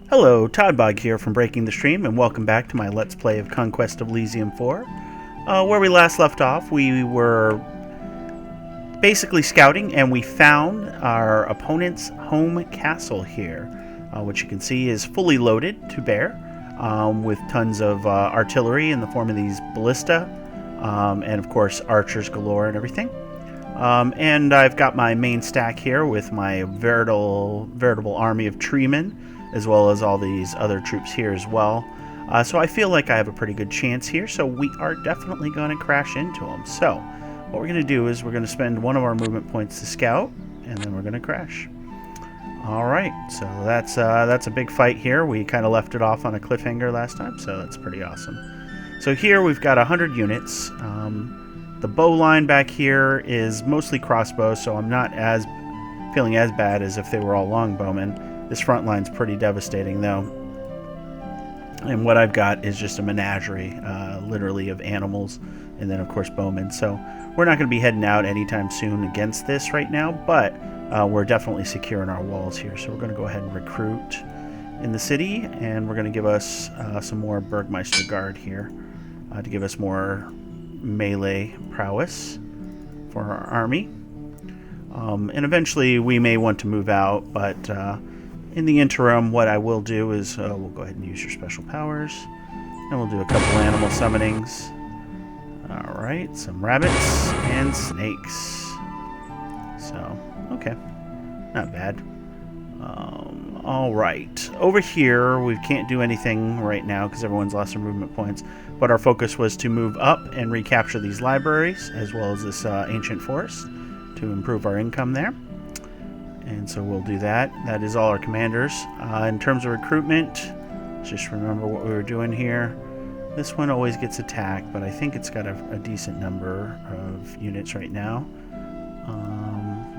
Hello, Toddbog here from Breaking the Stream, and welcome back to my Let's Play of Conquest of Elysium 4. Where we last left off, we were basically scouting, and we found our opponent's home castle here, which you can see is fully loaded to bear, with tons of artillery in the form of these ballista, and of course archers galore and everything. And I've got my main stack here with my veritable army of treemen, as well as all these other troops here as well. So I feel like I have a pretty good chance here, so we are definitely going to crash into them. So what we're going to do is we're going to spend one of our movement points to scout, and then we're going to crash. Alright, so that's a big fight here. We kind of left it off on a cliffhanger last time, so that's pretty awesome. So here we've got 100 units. The bow line back here is mostly crossbows, so I'm not feeling as bad as if they were all longbowmen. This front line's pretty devastating, though. And what I've got is just a menagerie, literally, of animals, and then, of course, bowmen. So we're not going to be heading out anytime soon against this right now, but we're definitely secure in our walls here. So we're going to go ahead and recruit in the city, and we're going to give us some more Burgmeister guard here to give us more melee prowess for our army. And eventually we may want to move out, but in the interim, what I will do is we'll go ahead and use your special powers, and we'll do a couple animal summonings. Alright, some rabbits and snakes. So, okay, not bad. Alright, over here we can't do anything right now because everyone's lost their movement points, but our focus was to move up and recapture these libraries as well as this ancient forest to improve our income there. And so we'll do that. That is all our commanders. In terms of recruitment, just remember what we were doing here. This one always gets attacked, but I think it's got a decent number of units right now.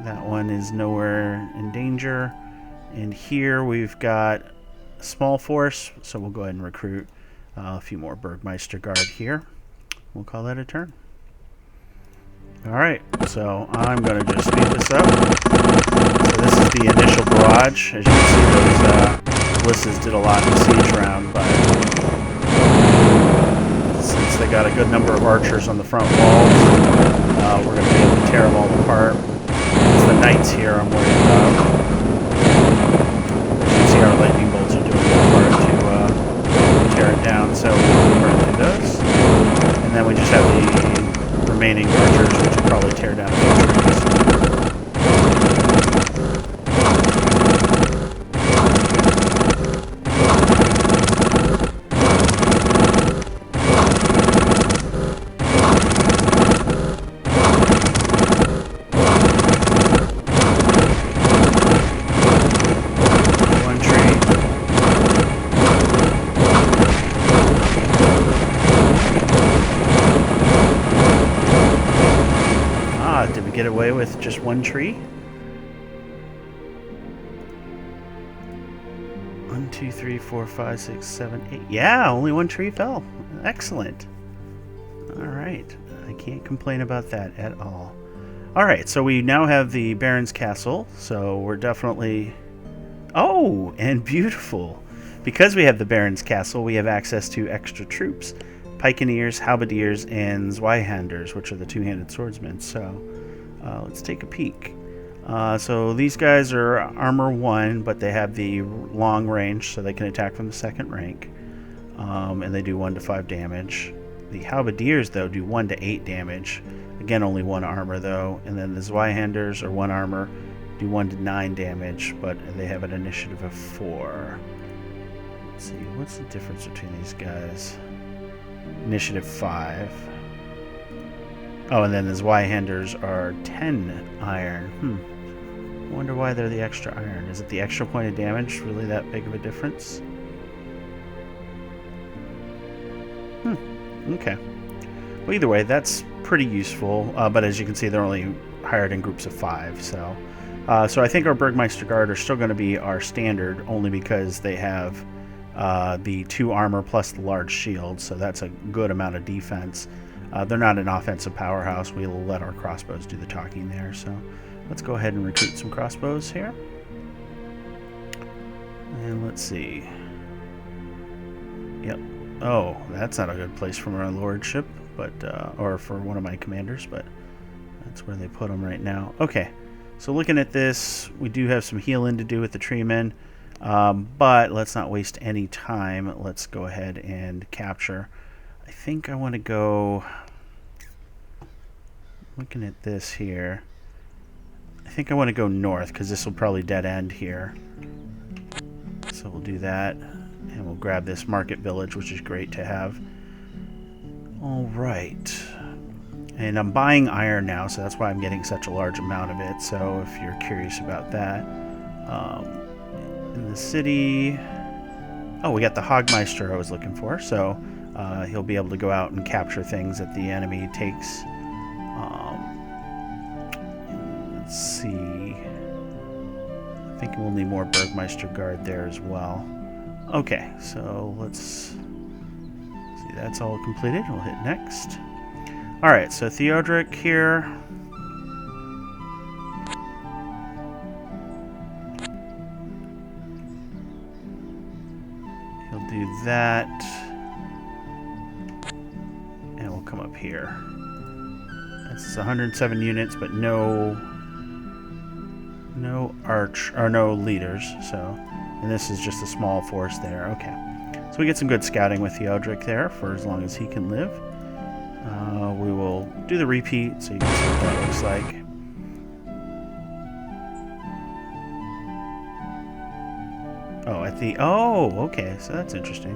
That one is nowhere in danger. And here we've got a small force, so we'll go ahead and recruit a few more Burgmeister guard here. We'll call that a turn. Alright, so I'm going to just speed this up. So this is the initial barrage. As you can see, those ballistas did a lot in the siege round, but since they got a good number of archers on the front walls, we're going to be able to tear them all apart. It's the knights here I'm worried about. As you can see, our lightning bolts are doing their part to tear it down, so we'll burn through those. And then we just have the remaining archers, which will probably tear down the trees. Get away with just one tree. 1, 2, 3, 4, 5, 6, 7, 8. Yeah, only one tree fell. Excellent. Alright. I can't complain about that at all. Alright, so we now have the Baron's Castle, so we're definitely... Oh, and beautiful. Because we have the Baron's Castle, we have access to extra troops. Pikeneers, halberdiers, and Zweihanders, which are the two-handed swordsmen. So let's take a peek. So these guys are armor 1, but they have the long range, so they can attack from the second rank. And they do 1 to 5 damage. The halberdiers, though, do 1 to 8 damage. Again, only 1 armor, though. And then the Zweihanders are 1 armor, do 1 to 9 damage, but they have an initiative of 4. Let's see, what's the difference between these guys? Initiative 5. Oh, and then the Zweihanders are 10 iron. I wonder why they're the extra iron. Is it the extra point of damage really that big of a difference? Okay. Well, either way, that's pretty useful. But as you can see, they're only hired in groups of 5. So I think our Burgmeister Guard are still going to be our standard, only because they have the 2 armor plus the large shield. So that's a good amount of defense. They're not an offensive powerhouse. We'll let our crossbows do the talking there. So let's go ahead and recruit some crossbows here. And Let's see. Yep. Oh, that's not a good place for my lordship, but or for one of my commanders, but that's where they put them right now. Okay. So looking at this, we do have some healing to do with the treemen, but let's not waste any time. Let's go ahead and capture. I think I want to go... Looking at this here, I think I want to go north because this will probably dead end here. So we'll do that, and we'll grab this market village, which is great to have. All right. And I'm buying iron now, so that's why I'm getting such a large amount of it. So if you're curious about that. In the city... Oh, we got the Hogmeister I was looking for. So he'll be able to go out and capture things that the enemy takes. Let's see. I think we'll need more Burgmeister guard there as well. Okay, so let's see. That's all completed. We'll hit next. Alright, so Theodoric here. He'll do that. And we'll come up here. This is 107 units, but no leaders. So, and this is just a small force there. Okay. So we get some good scouting with Theodoric there for as long as he can live. We will do the repeat so you can see what that looks like. Oh, okay, so that's interesting.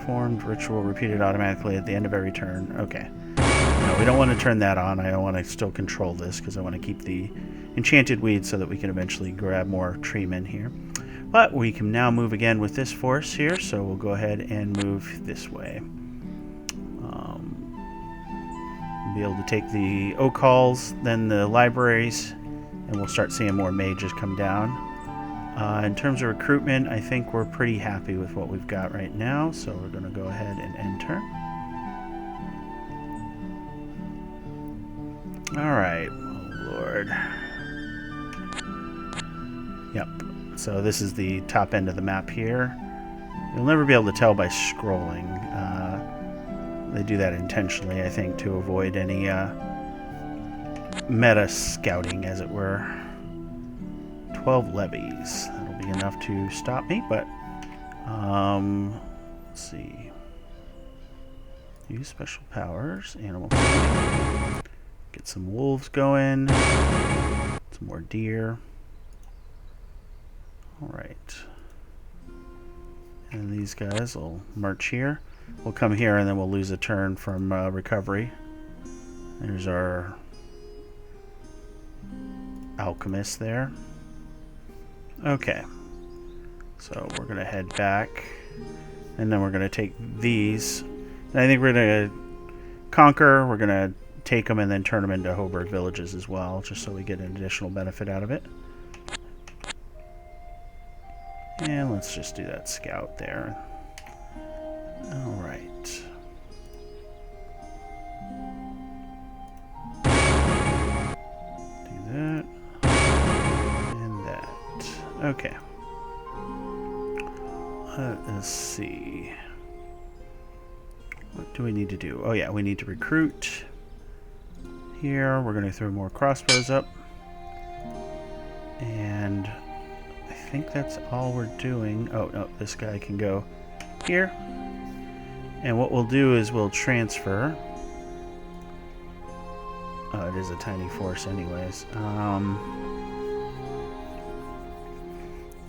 Formed ritual repeated automatically at the end of every turn. Okay. No, we don't want to turn that on. I want to still control this because I want to keep the enchanted weed so that we can eventually grab more treemen here. But we can now move again with this force here, so we'll go ahead and move this way. We'll be able to take the oak halls, then the libraries, and we'll start seeing more mages come down. In terms of recruitment, I think we're pretty happy with what we've got right now, so we're going to go ahead and end turn. Alright, oh Lord. Yep, so this is the top end of the map here. You'll never be able to tell by scrolling. They do that intentionally, I think, to avoid any meta scouting, as it were. 12 levies. That'll be enough to stop me, but let's see. Use special powers. Animal. Get some wolves going. Some more deer. Alright. And these guys will march here. We'll come here and then we'll lose a turn from recovery. There's our alchemist there. Okay. So we're going to head back. And then we're going to take these. And I think we're going to conquer. We're going to take them and then turn them into Hoburg villages as well, just so we get an additional benefit out of it. And let's just do that scout there. Alright. Do that. And that. Okay. Let's see. What do we need to do? Oh yeah, we need to recruit. Here, we're going to throw more crossbows up. And I think that's all we're doing. Oh, no, this guy can go here. And what we'll do is we'll transfer. Oh, it is a tiny force anyways.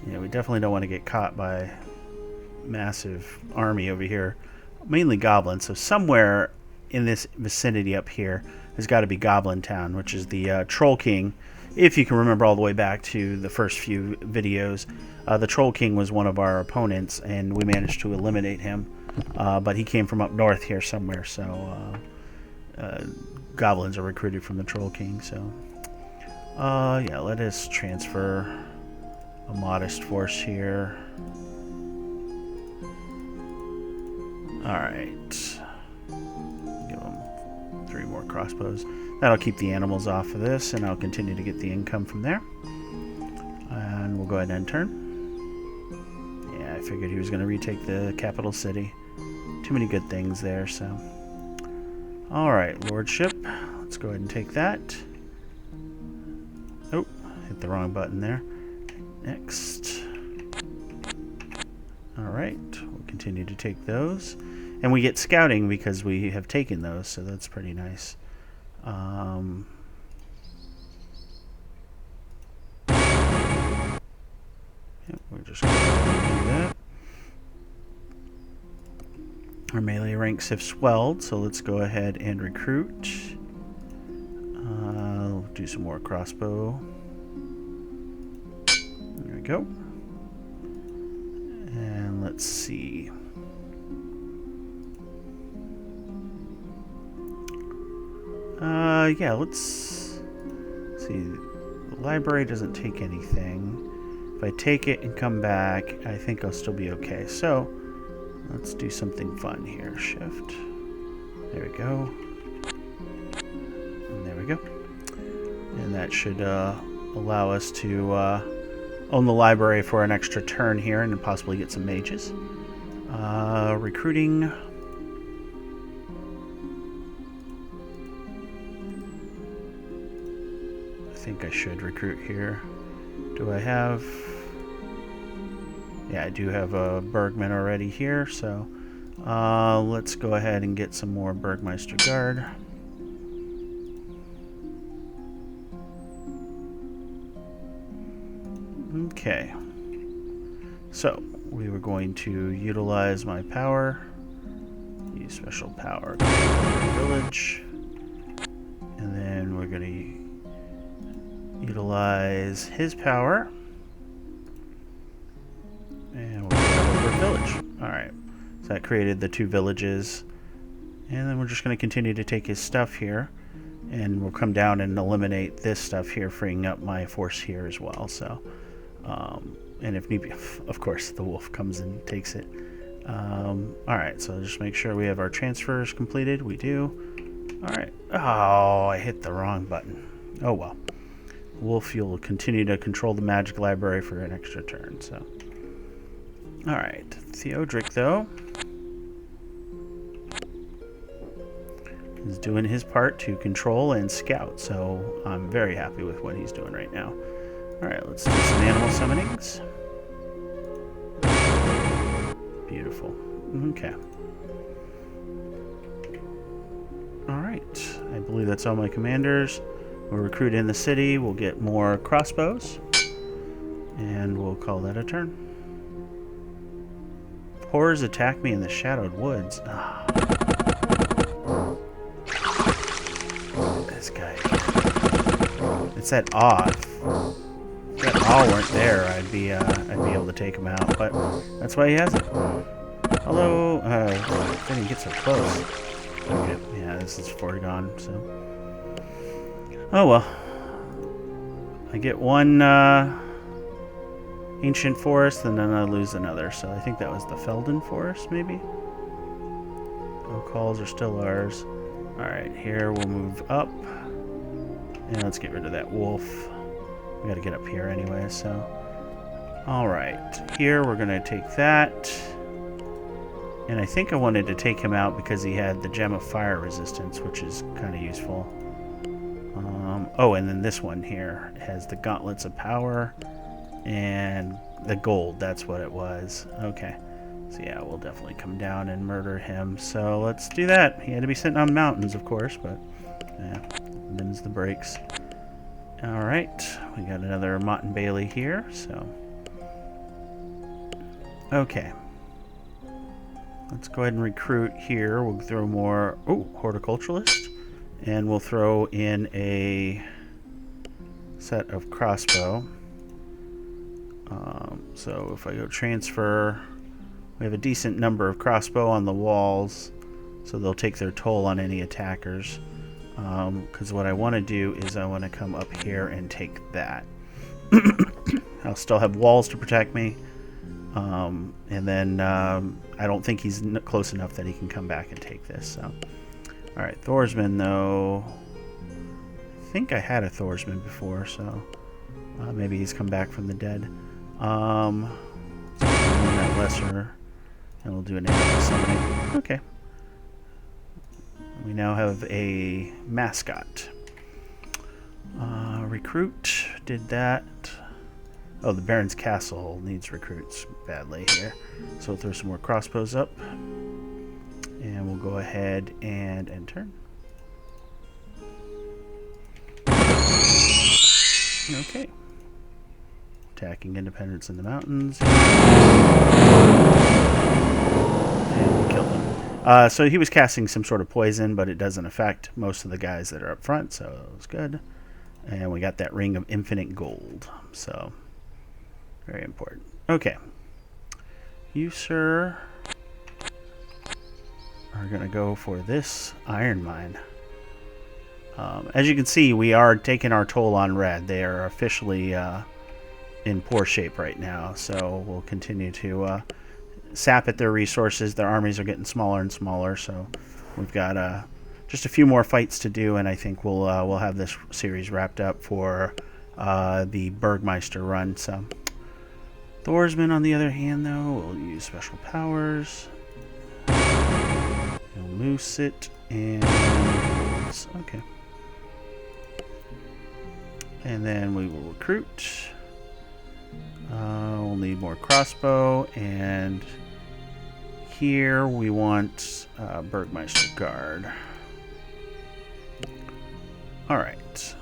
Yeah, we definitely don't want to get caught by massive army over here. Mainly goblins, so somewhere in this vicinity up here has got to be Goblin Town, which is the Troll King. If you can remember all the way back to the first few videos, the Troll King was one of our opponents, and we managed to eliminate him. But he came from up north here somewhere, so goblins are recruited from the Troll King. So, yeah, let us transfer a modest force here. Alright. Give them 3 more crossbows. That'll keep the animals off of this, and I'll continue to get the income from there. And we'll go ahead and end turn. figured he was going to retake the capital city. Too many good things there, so. Alright, lordship. Let's go ahead and take that. Oh, hit the wrong button there. Next. Alright, we'll continue to take those. And we get scouting because we have taken those, so that's pretty nice. Yep, we're just going to do that. Our melee ranks have swelled, so let's go ahead and recruit. Do some more crossbow. There we go. And let's see. Yeah, let's see. The library doesn't take anything. If I take it and come back, I think I'll still be okay. So, let's do something fun here. Shift. There we go. And there we go. And that should allow us to own the library for an extra turn here and possibly get some mages. Recruiting. I think I should recruit here. Do I have... Yeah, I do have a Burgman already here, so let's go ahead and get some more Burgmeister Guard. Okay. So, we were going to utilize my power. Use special power. Village. And then we're going to utilize his power. And we'll go over village. Alright. So that created the 2 villages. And then we're just going to continue to take his stuff here. And we'll come down and eliminate this stuff here, freeing up my force here as well. So, and if need be, of course, the wolf comes and takes it. Alright, so just make sure we have our transfers completed. We do. Alright. Oh, I hit the wrong button. Oh well. Wolf, you'll continue to control the magic library for an extra turn, so. Alright, Theodric, though, is doing his part to control and scout, so I'm very happy with what he's doing right now. Alright, let's do some animal summonings. Beautiful. Okay. Alright, I believe that's all my commanders. We'll recruit in the city, we'll get more crossbows, and we'll call that a turn. Horrors attack me in the shadowed woods. Ah. This guy. It's that awe. If that awe weren't there, I'd be able to take him out. But that's why he has it. Hello. Didn't get so close. Okay. Yeah, this is foregone. So. Oh well. I get one. Ancient forest, and then I lose another. So I think that was the Felden forest, maybe? Oh, calls are still ours. Alright, here we'll move up. And let's get rid of that wolf. We gotta get up here anyway, so. Alright, here we're gonna take that. And I think I wanted to take him out because he had the Gem of Fire resistance, which is kind of useful. Oh, and then this one here has the Gauntlets of Power. And the gold, that's what it was. Okay. So yeah, we'll definitely come down and murder him. So let's do that. He had to be sitting on mountains, of course, but yeah, them's the breaks. Alright, we got another Mott and Bailey here, so. Okay. Let's go ahead and recruit here. We'll throw more, horticulturalist. And we'll throw in a set of crossbow. So if I go transfer, we have a decent number of crossbow on the walls, so they'll take their toll on any attackers. Because what I want to do is I want to come up here and take that. I'll still have walls to protect me. And then I don't think he's close enough that he can come back and take this. So, alright, Thorsman, though. I think I had a Thorsman before, so maybe he's come back from the dead. That lesser, and we'll do an animal summoning. Okay. We now have a mascot. Recruit, did that. Oh, the Baron's Castle needs recruits badly here. So we'll throw some more crossbows up. And we'll go ahead and end turn. Okay. Attacking independents in the mountains. And we killed him. So he was casting some sort of poison, but it doesn't affect most of the guys that are up front, so it was good. And we got that ring of infinite gold. So, very important. Okay. You, sir, are going to go for this iron mine. As you can see, we are taking our toll on red. They are officially in poor shape right now, so we'll continue to sap at their resources. Their armies are getting smaller and smaller, so we've got just a few more fights to do, and I think we'll have this series wrapped up for the Burgmeister run. So, the Oarsmen, on the other hand, though, will use special powers. We'll moose it, and okay. And then we will recruit. We'll need more crossbow, and here we want Burgmeister Guard. Alright.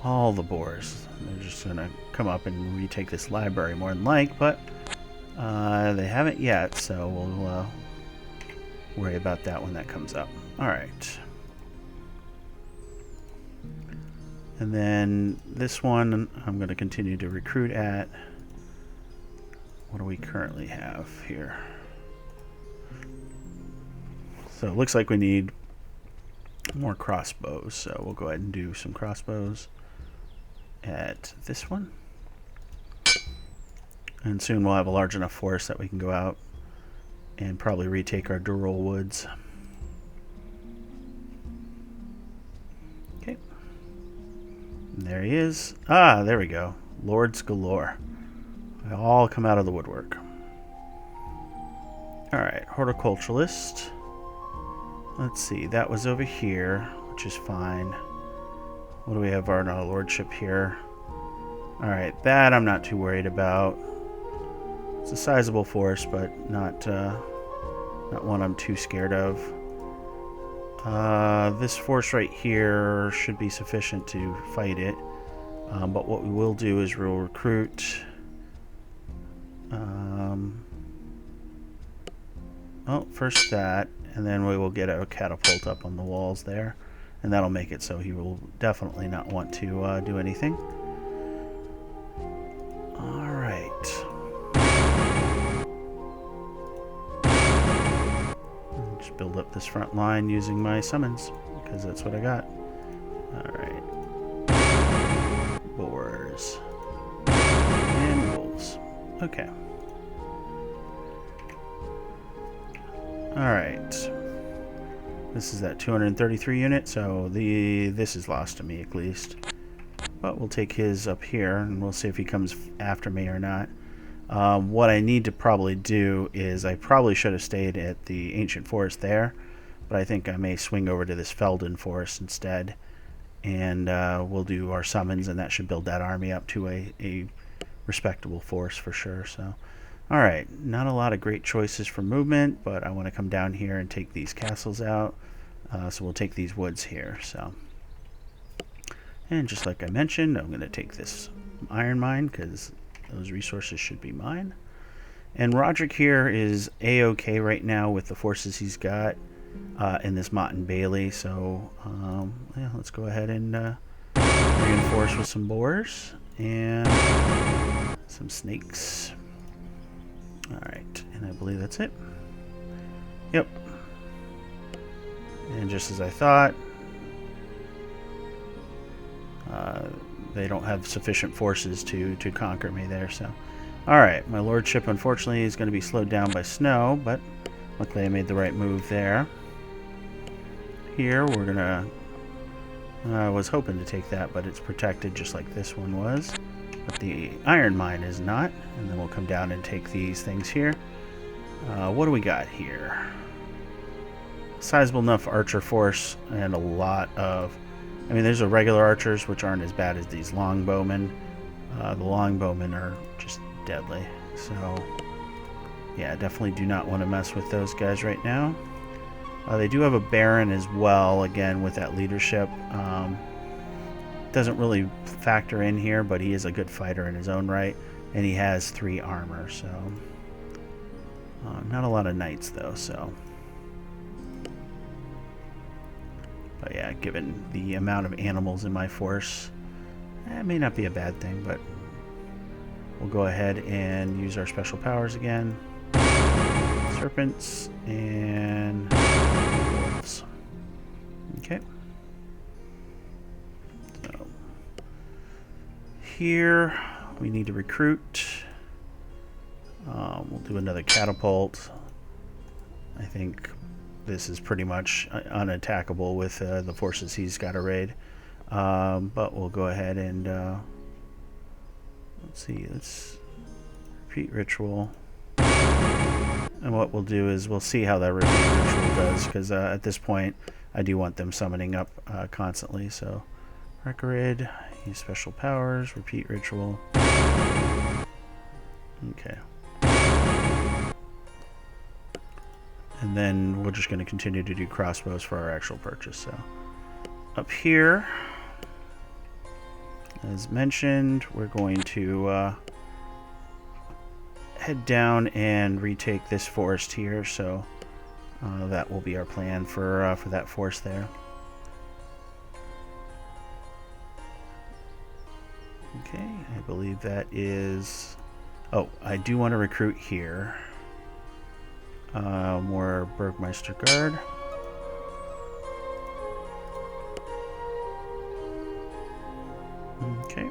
All the boars. They're just going to come up and retake this library more than like, but they haven't yet, so we'll worry about that when that comes up. Alright. And then this one I'm going to continue to recruit at. What do we currently have here? So it looks like we need more crossbows. So we'll go ahead and do some crossbows at this one. And soon we'll have a large enough force that we can go out and probably retake our Dural Woods. Okay. And there he is. Ah, there we go. Lords galore. They all come out of the woodwork. Alright, horticulturalist. Let's see, that was over here, which is fine. What do we have our lordship here? Alright, that I'm not too worried about. It's a sizable force, but not one I'm too scared of. This force right here should be sufficient to fight it. But what we will do is we'll recruit... first that, and then we will get a catapult up on the walls there, and that'll make it so he will definitely not want to do anything. Alright. Just build up this front line using my summons, because that's what I got. Alright. Boars. And wolves. Okay. Alright. This is that 233 unit, so this is lost to me at least. But we'll take his up here, and we'll see if he comes after me or not. What I need to probably do is I probably should have stayed at the ancient forest there, but I think I may swing over to this Felden forest instead, and we'll do our summons, and that should build that army up to a respectable force for sure. So, alright, not a lot of great choices for movement, but I want to come down here and take these castles out, so we'll take these woods here. So, and just like I mentioned, I'm going to take this iron mine, because those resources should be mine. And Roderick here is A-okay right now with the forces he's got in this Mott and Bailey, so yeah, let's go ahead and reinforce with some boars and some snakes. Alright, and I believe that's it. Yep. And just as I thought, they don't have sufficient forces to conquer me there. So, alright, my lordship unfortunately is going to be slowed down by snow, but luckily I made the right move there. Here we're going to... I was hoping to take that, but it's protected just like this one was. but the iron mine is not. And then we'll come down and take these things here. What do we got here? Sizable enough archer force and a lot of... I mean, there's the regular archers, which aren't as bad as these longbowmen. The longbowmen are just deadly. So, yeah, definitely do not want to mess with those guys right now. They do have a baron as well, again, with that leadership. Doesn't really factor in here, but he is a good fighter in his own right. And he has 3 armor, so... not a lot of knights, though, so... But yeah, given the amount of animals in my force, it may not be a bad thing, but we'll go ahead and use our special powers again. Serpents and wolves. Okay. So here we need to recruit. We'll do another catapult. I think this is pretty much unattackable with the forces he's got to raid. But we'll go ahead and let's see. Let's repeat ritual. And what we'll do is we'll see how that repeat ritual does, because at this point I do want them summoning up constantly. So record, use special powers, repeat ritual. Okay. And then we're just going to continue to do crossbows for our actual purchase. So up here, as mentioned, we're going to head down and retake this forest here. So that will be our plan for that force there. Okay, I believe that is... Oh, I do want to recruit here. More Burgmeister guard. Okay.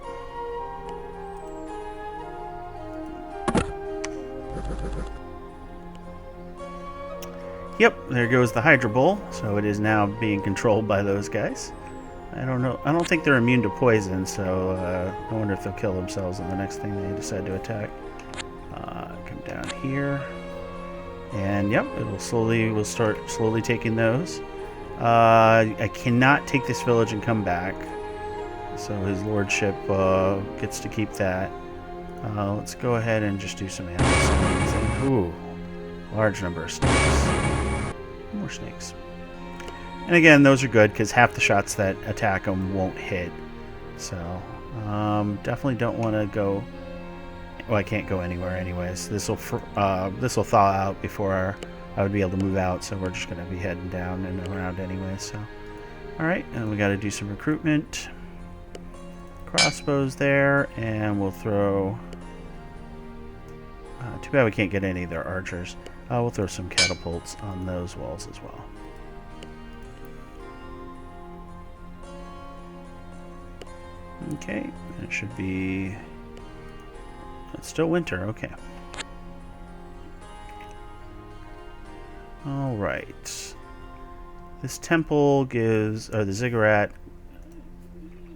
Yep, there goes the Hydra Bull. So it is now being controlled by those guys. I don't know. I don't think they're immune to poison, so I wonder if they'll kill themselves on the next thing they decide to attack. Come down here. And yep, we'll start slowly taking those. I cannot take this village and come back, so his lordship gets to keep that. Let's go ahead and just do some animal summonings. Ooh, large number of snakes. More snakes. And again, those are good because half the shots that attack them won't hit. So definitely don't want to go. Well, I can't go anywhere anyways. This will thaw out before I would be able to move out, so we're just going to be heading down and around anyway. So, all right, and we got to do some recruitment. Crossbows there, and we'll throw... too bad we can't get any of their archers. We'll throw some catapults on those walls as well. Okay, it should be... It's still winter, okay. Alright. This temple gives... Or the ziggurat,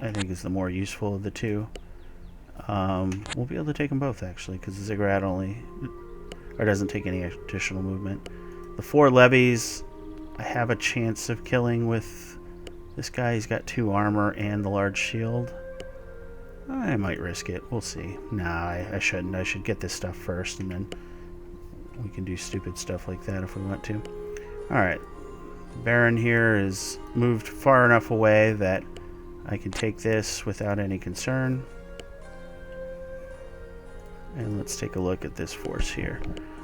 I think, is the more useful of the two. We'll be able to take them both, actually, because the ziggurat only... Or doesn't take any additional movement. The 4 levies, I have a chance of killing with this guy. He's got 2 armor and the large shield. I might risk it. We'll see. Nah, I shouldn't. I should get this stuff first, and then we can do stupid stuff like that if we want to. Alright. Baron here is moved far enough away that I can take this without any concern. And let's take a look at this force here.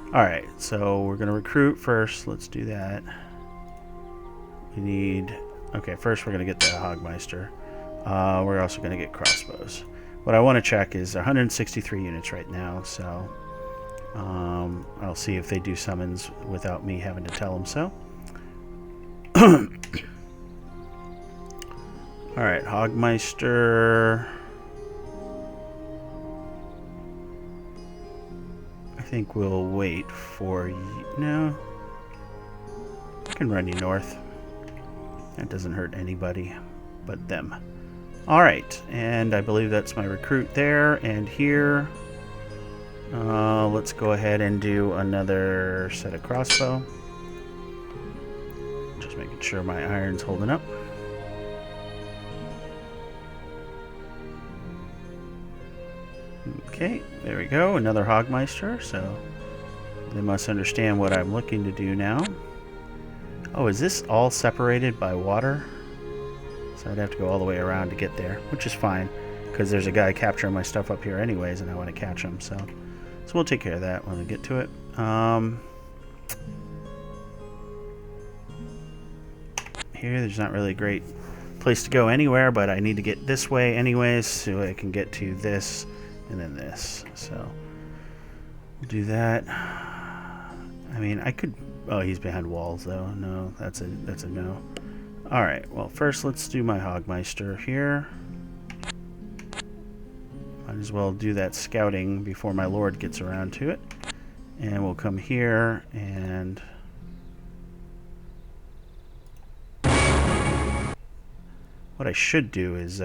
Alright, so we're going to recruit first. Let's do that. We need... Okay, first we're going to get the Hogmeister. We're also going to get crossbows. What I want to check is 163 units right now, so I'll see if they do summons without me having to tell them so. Alright, Hogmeister. I think we'll wait for you. No. I can run you north. That doesn't hurt anybody but them. Alright, and I believe that's my recruit there and here. Let's go ahead and do another set of crossbow. Just making sure my iron's holding up. Okay, there we go. Another Hogmeister, so they must understand what I'm looking to do now. Oh, is this all separated by water? So I'd have to go all the way around to get there, which is fine, because there's a guy capturing my stuff up here anyways, and I want to catch him, so we'll take care of that when we get to it. Here, there's not really a great place to go anywhere, but I need to get this way anyways, so I can get to this and then this. So we'll do that. I mean, I could... Oh, he's behind walls, though. No, that's a no. Alright, well, first let's do my Hogmeister here. Might as well do that scouting before my lord gets around to it. And we'll come here and... What I should do is,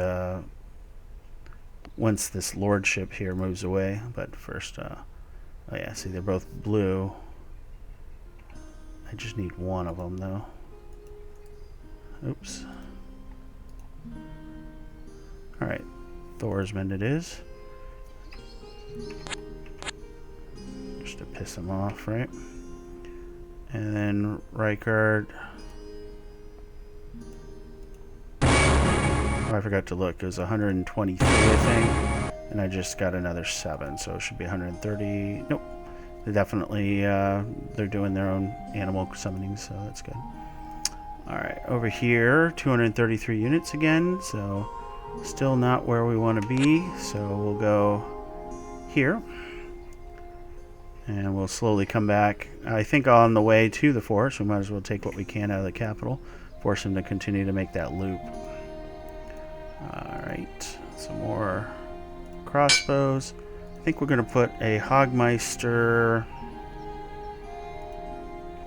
once this lordship here moves away, but first, oh yeah, see, they're both blue. I just need one of them, though. Oops. Alright, Thorsman it is. Just to piss him off, right? And then Reichard. Oh, I forgot to look. It was 123, I think. And I just got another 7, so it should be 130. Nope. They definitely, they're doing their own animal summoning, so that's good. Alright, over here, 233 units again, so still not where we want to be, so we'll go here. And we'll slowly come back. I think on the way to the forest, we might as well take what we can out of the capital, force them to continue to make that loop. Alright, some more crossbows. I think we're going to put a Hogmeister.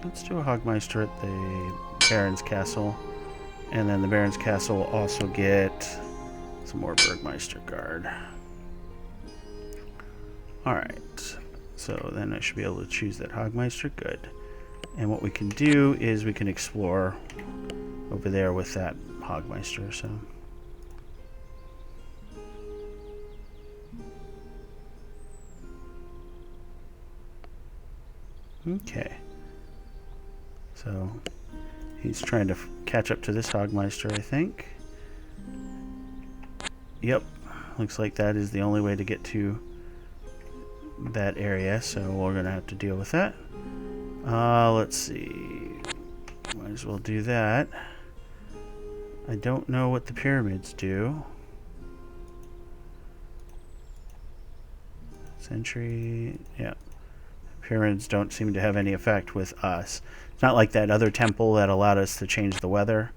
Let's do a Hogmeister at the Baron's Castle. And then the Baron's Castle will also get some more Burgmeister Guard. Alright, so then I should be able to choose that Hogmeister. Good. And what we can do is we can explore over there with that Hogmeister. So. Okay, so he's trying to catch up to this Hogmeister, I think. Yep, looks like that is the only way to get to that area, so we're going to have to deal with that. Let's see, might as well do that. I don't know what the pyramids do. Sentry, yeah. Pyramids don't seem to have any effect with us. It's not like that other temple that allowed us to change the weather.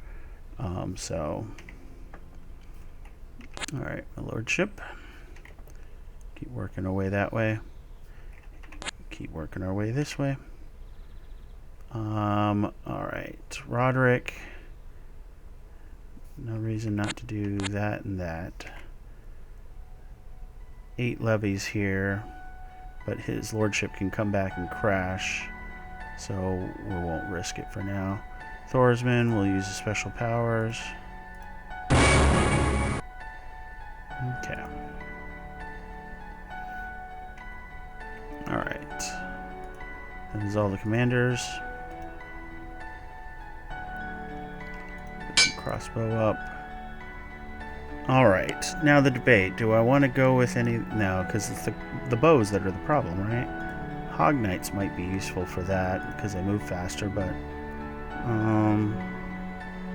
So, alright, my lordship. Keep working our way that way. Keep working our way this way. Alright, Roderick. No reason not to do that and that. 8 levies here. But his lordship can come back and crash, so we won't risk it for now. Thorsman will use his special powers. Okay. Alright. That is all the commanders. Put some crossbow up. Alright, now the debate. Do I want to go with any... No, because it's the bows that are the problem, right? Hog Knights might be useful for that, because they move faster, but... No,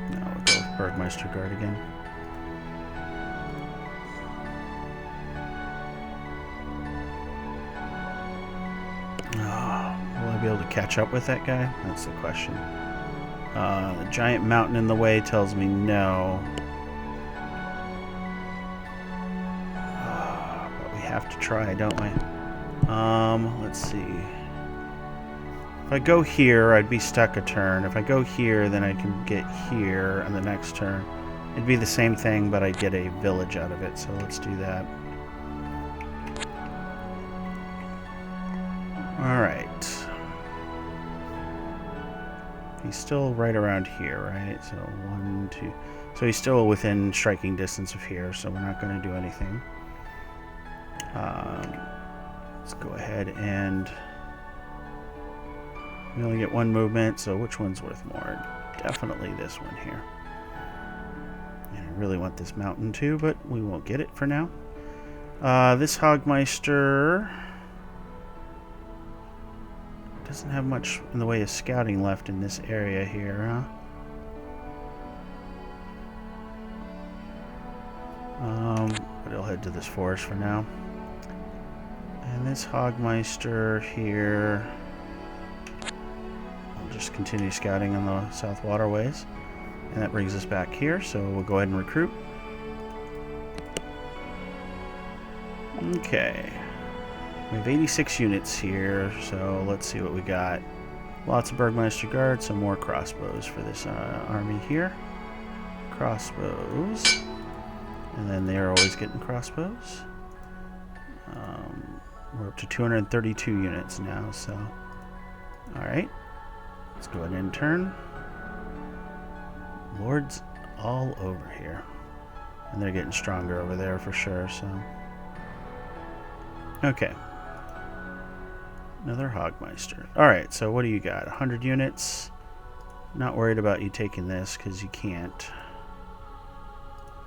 we'll go with Burgmeister Guard again. Will I be able to catch up with that guy? That's the question. The giant mountain in the way tells me no. Have to try, don't we? Let's see. If I go here, I'd be stuck a turn. If I go here, then I can get here on the next turn. It'd be the same thing, but I'd get a village out of it, so let's do that. Alright. He's still right around here, right? So 1, 2... So he's still within striking distance of here, so we're not going to do anything. Let's go ahead and... We only get one movement, so which one's worth more? Definitely this one here. And I really want this mountain too, but we won't get it for now. This Hogmeister doesn't have much in the way of scouting left in this area here, huh? But he'll head to this forest for now. And this Hogmeister here will just continue scouting on the South Waterways. And that brings us back here, so we'll go ahead and recruit. Okay. We have 86 units here, so let's see what we got. Lots of Burgmeister guards, some more crossbows for this army here. Crossbows. And then they're always getting crossbows. We're up to 232 units now, so... Alright. Let's go ahead and turn. Lords all over here. And they're getting stronger over there for sure, so... Okay. Another Hogmeister. Alright, so what do you got? 100 units. Not worried about you taking this, because you can't.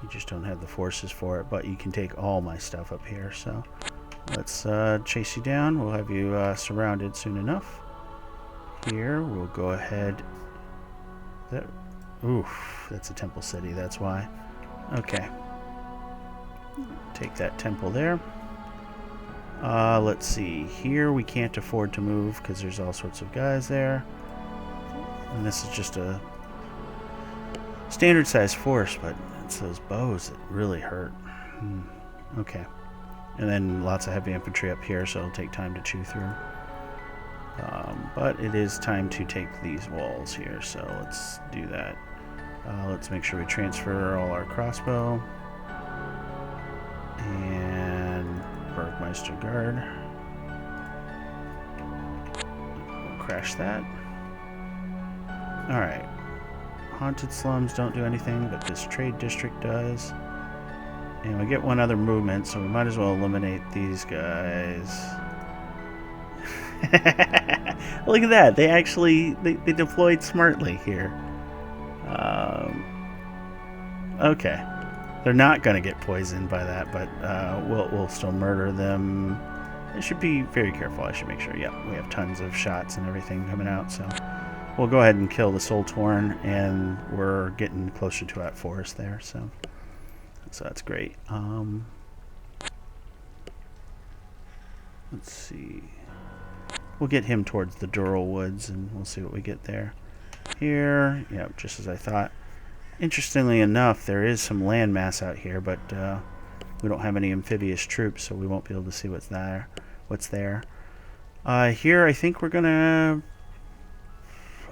You just don't have the forces for it, but you can take all my stuff up here, so... Let's chase you down. We'll have you surrounded soon enough. Here, we'll go ahead... Oof, that's a temple city, that's why. Okay. Take that temple there. Let's see. Here we can't afford to move because there's all sorts of guys there. And this is just a standard size force, but it's those bows that really hurt. Okay. And then lots of heavy infantry up here, so it'll take time to chew through. But it is time to take these walls here, so let's do that. Let's make sure we transfer all our crossbow. And Burgmeister guard. We'll crash that. Alright. Haunted slums don't do anything, but this trade district does. And we get one other movement, so we might as well eliminate these guys. Look at that. They actually they deployed smartly here. Okay. They're not going to get poisoned by that, but we'll still murder them. I should be very careful. I should make sure. Yep, we have tons of shots and everything coming out, so we'll go ahead and kill the Soul Torn, and we're getting closer to that forest there, so that's great. Let's see. We'll get him towards the Dural Woods, and we'll see what we get there. Here, yep, just as I thought. Interestingly enough, there is some landmass out here, but we don't have any amphibious troops, so we won't be able to see what's there. Here, I think we're gonna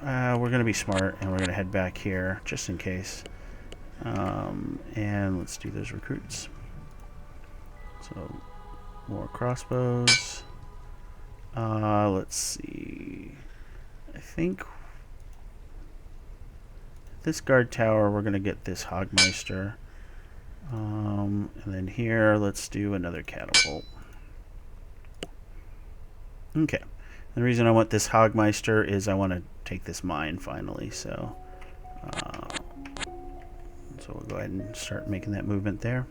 be smart, and we're gonna head back here just in case. And let's do those recruits. So more crossbows. Let's see. I think this guard tower, we're going to get this Hogmeister. And then here, let's do another catapult. Okay. The reason I want this Hogmeister is I want to take this mine finally. So we'll go ahead and start making that movement there.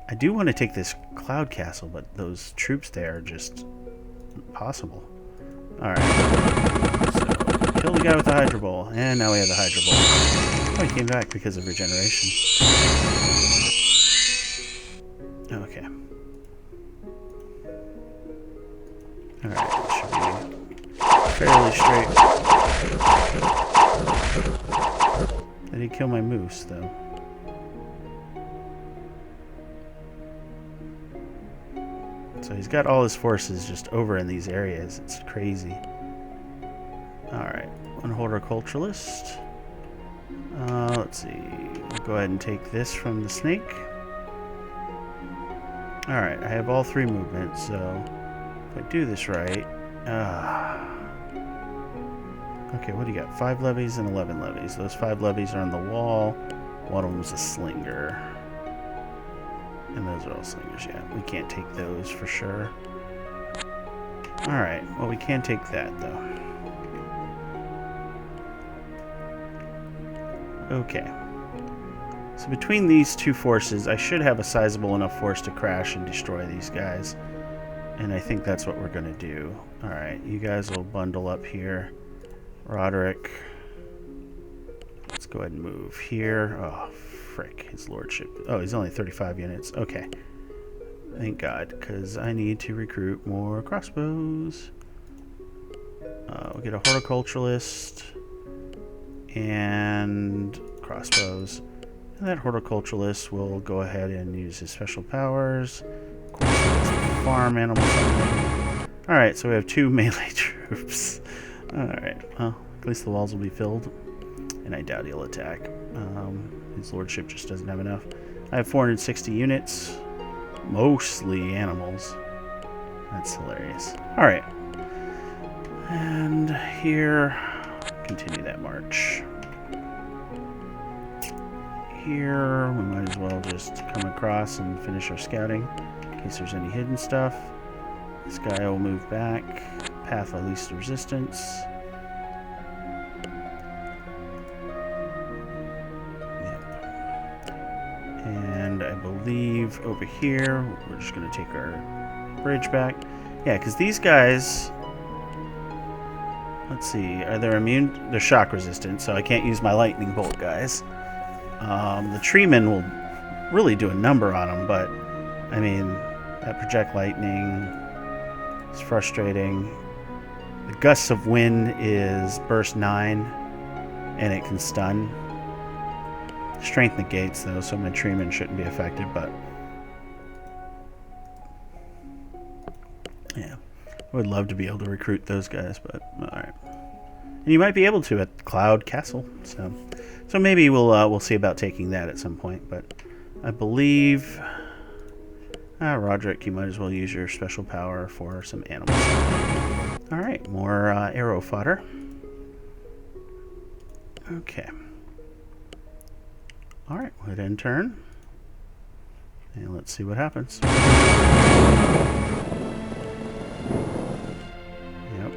I do want to take this cloud castle, but those troops there are just impossible. Alright. So, kill the guy with the Hydra Bowl. And now we have the Hydra Bowl. Oh, he came back because of regeneration. Okay. Alright, should be fairly straight. Did he kill my moose, though? So he's got all his forces just over in these areas. It's crazy. Alright, one horticulturalist. Let's see. We'll go ahead and take this from the snake. Alright, I have all 3 movements, so if I do this right... Okay, what do you got? 5 levies and 11 levies. Those 5 levies are on the wall. One of them's a slinger. And those are all slingers, yeah. We can't take those for sure. Alright, well, we can take that, though. Okay. So between these 2 forces, I should have a sizable enough force to crash and destroy these guys. And I think that's what we're going to do. Alright, you guys will bundle up here. Roderick. Let's go ahead and move here. Oh, frick. His lordship. Oh, he's only 35 units. Okay. Thank God, because I need to recruit more crossbows. We'll get a horticulturalist and crossbows. And that horticulturalist will go ahead and use his special powers. Of course, he gets farm animals. Alright, so we have 2 melee troops. Alright, well, at least the walls will be filled. And I doubt he'll attack. His lordship just doesn't have enough. I have 460 units. Mostly animals. That's hilarious. Alright. And here, continue that march. Here, we might as well just come across and finish our scouting in case there's any hidden stuff. This guy will move back. Path of least resistance. Yep. And I believe over here, we're just going to take our bridge back. Yeah, because these guys... Let's see, are they immune? They're shock resistant, so I can't use my lightning bolt, guys. The treemen will really do a number on them, but, I mean, that project lightning is frustrating. The gusts of wind is burst 9, and it can stun. Strength negates, though, so my treemen shouldn't be affected, but... Yeah. I would love to be able to recruit those guys, but alright. And you might be able to at Cloud Castle, so maybe we'll see about taking that at some point, but I believe... Roderick, you might as well use your special power for some animals. Alright, more arrow fodder. Okay. Alright, we'll hit end turn. And let's see what happens. Yep,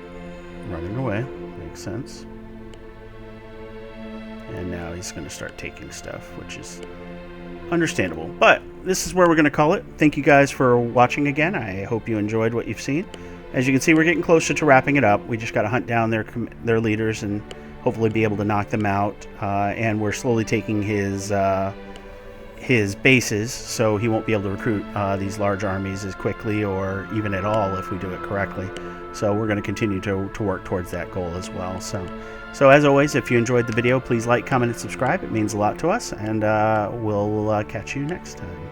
running away. Makes sense. And now he's going to start taking stuff, which is understandable. But this is where we're going to call it. Thank you guys for watching again. I hope you enjoyed what you've seen. As you can see, we're getting closer to wrapping it up. We just got to hunt down their leaders and hopefully be able to knock them out. And we're slowly taking his bases, so he won't be able to recruit these large armies as quickly or even at all if we do it correctly. So we're going to continue to work towards that goal as well. So as always, if you enjoyed the video, please like, comment, and subscribe. It means a lot to us, and we'll catch you next time.